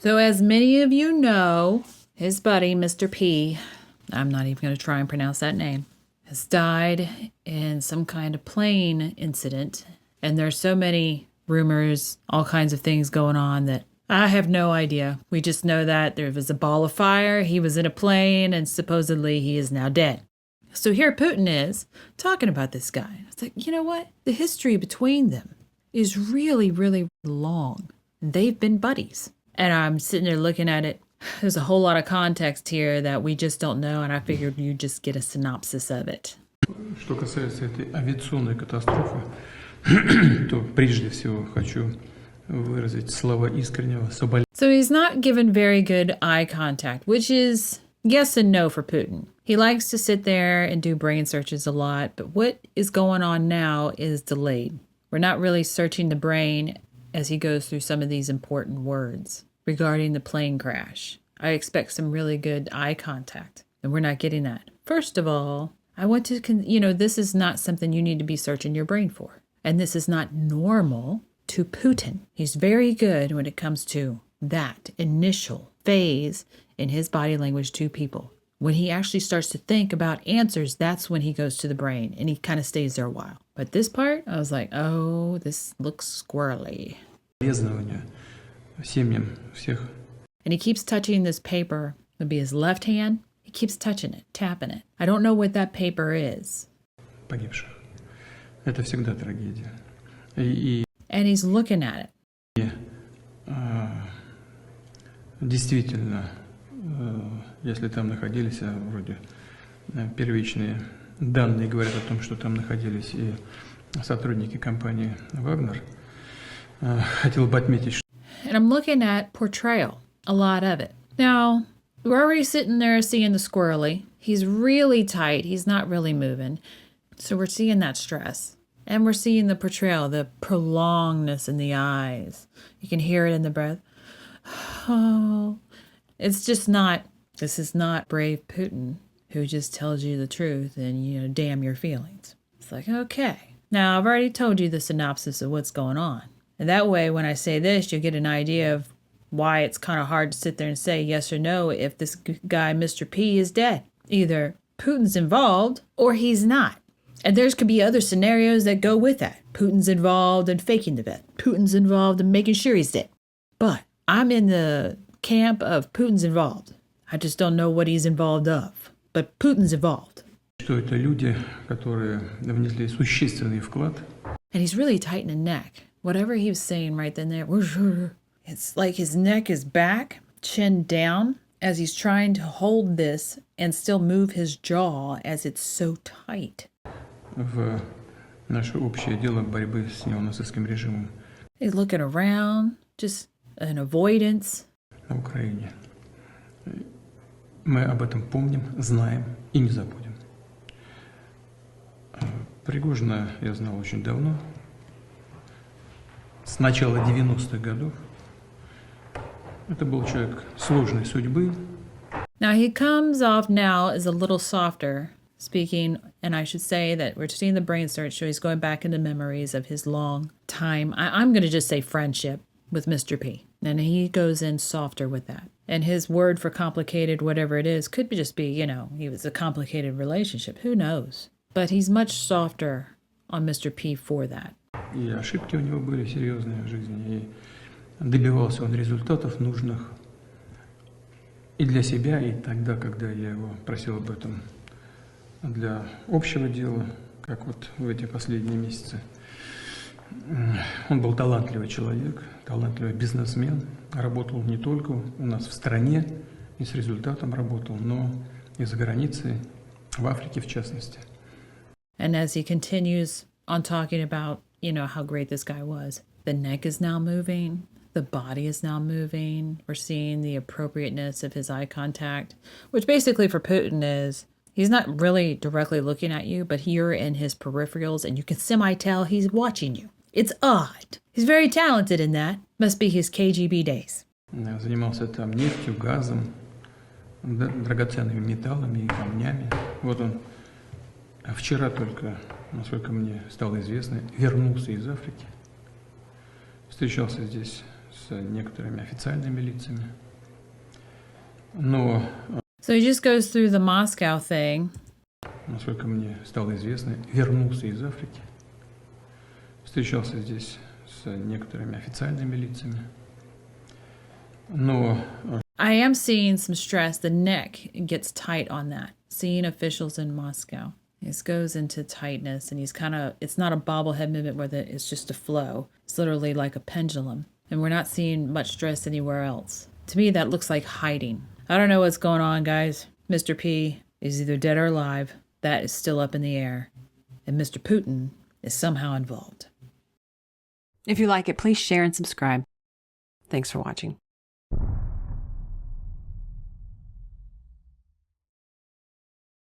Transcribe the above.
So as many of you know, his buddy, Mr. P, I'm not even going to try and pronounce that name, has died in some kind of plane incident. And there's so many rumors, all kinds of things going on that I have no idea. We just know that there was a ball of fire, he was in a plane, and supposedly he is now dead. So here Putin is talking about this guy. It's like, you know what? The history between them is really, really long. They've been buddies. And I'm sitting there looking at it. There's a whole lot of context here that we just don't know, and I figured you'd just get a synopsis of it. Что касается этой авиационной катастрофы, то прежде всего хочу выразить слова искреннего соболезнования. So he's not given very good eye contact, which is yes and no for Putin. He likes to sit there and do brain searches a lot, but what is going on now is delayed. We're not really searching the brain as he goes through some of these important words regarding the plane crash. I expect some really good eye contact, and we're not getting that. First of all, I want to, this is not something you need to be searching your brain for. And this is not normal to Putin. He's very good when it comes to that initial phase in his body language to people. When he actually starts to think about answers, that's when he goes to the brain, and he kind of stays there a while. But this part, I was like, oh, this looks squirrely. Семьям всех. And he keeps touching this paper. It would be his left hand. He keeps touching it, tapping it. I don't know what that paper is. Погибших. Это всегда трагедия. And he's looking at it. Действительно, если там находились, вроде первичные данные говорят о том, что там находились и сотрудники компании «Вагнер», хотел бы отметить, что... And I'm looking at portrayal, a lot of it. Now, we're already sitting there seeing the squirrely. He's really tight. He's not really moving. So we're seeing that stress. And we're seeing the portrayal, the prolongedness in the eyes. You can hear it in the breath. Oh, it's just not, this is not brave Putin who just tells you the truth and, damn your feelings. It's like, okay. Now, I've already told you the synopsis of what's going on. And that way, when I say this, you'll get an idea of why it's kind of hard to sit there and say yes or no if this guy, Mr. P, is dead. Either Putin's involved or he's not. And there could be other scenarios that go with that. Putin's involved in faking the death. Putin's involved in making sure he's dead. But I'm in the camp of Putin's involved. I just don't know what he's involved of. But Putin's involved. Что это люди, которые внесли существенный вклад. And he's really tight in the neck. Whatever he was saying right then there, it's like his neck is back, chin down, as he's trying to hold this and still move his jaw as it's so tight. В наше общее дело борьбы с неонацистским режимом. He's looking around, just an avoidance. На Украине. Мы об этом помним, знаем и не забудем. Пригожина я знал очень давно. С начала 90-х годов. Это был человек сложной судьбы. Now he comes off now as a little softer speaking, and I should say that we're seeing the brain search, so he's going back into memories of his long time. I'm going to just say friendship with Mr. P. And he goes in softer with that. And his word for complicated, whatever it is, could just be, he was a complicated relationship. Who knows? But he's much softer on Mr. P for that. И ошибки у него были серьезные в жизни. И добивался он результатов нужных и для себя, и тогда, когда я его просил об этом для общего дела, как вот в эти последние месяцы. Он был талантливый человек, талантливый бизнесмен, работал не только у нас в стране и с результатом работал, но и за границей, в Африке в частности. And as he continues on talking about, how great this guy was, the neck is now moving, the body is now moving. We're seeing the appropriateness of his eye contact, which basically for Putin is, he's not really directly looking at you, but you're in his peripherals and you can semi-tell he's watching you. It's odd. He's very talented in that. Must be his KGB days. Занимался там нефтью, газом, драгоценными металлами и камнями. Вот он вчера только, насколько мне стало известно, вернулся из Африки. Встречался здесь с некоторыми официальными лицами. Но, So he just goes through the Moscow thing. насколько мне стало известно, вернулся из Африки. Встречался здесь с некоторыми официальными лицами. Но I am seeing some stress. The neck gets tight on that. Seeing officials in Moscow. This goes into tightness, and it's not a bobblehead movement where it's just a flow. It's literally like a pendulum. And we're not seeing much stress anywhere else. To me, that looks like hiding. I don't know what's going on, guys. Mr. P is either dead or alive. That is still up in the air. And Mr. Putin is somehow involved. If you like it, please share and subscribe. Thanks for watching.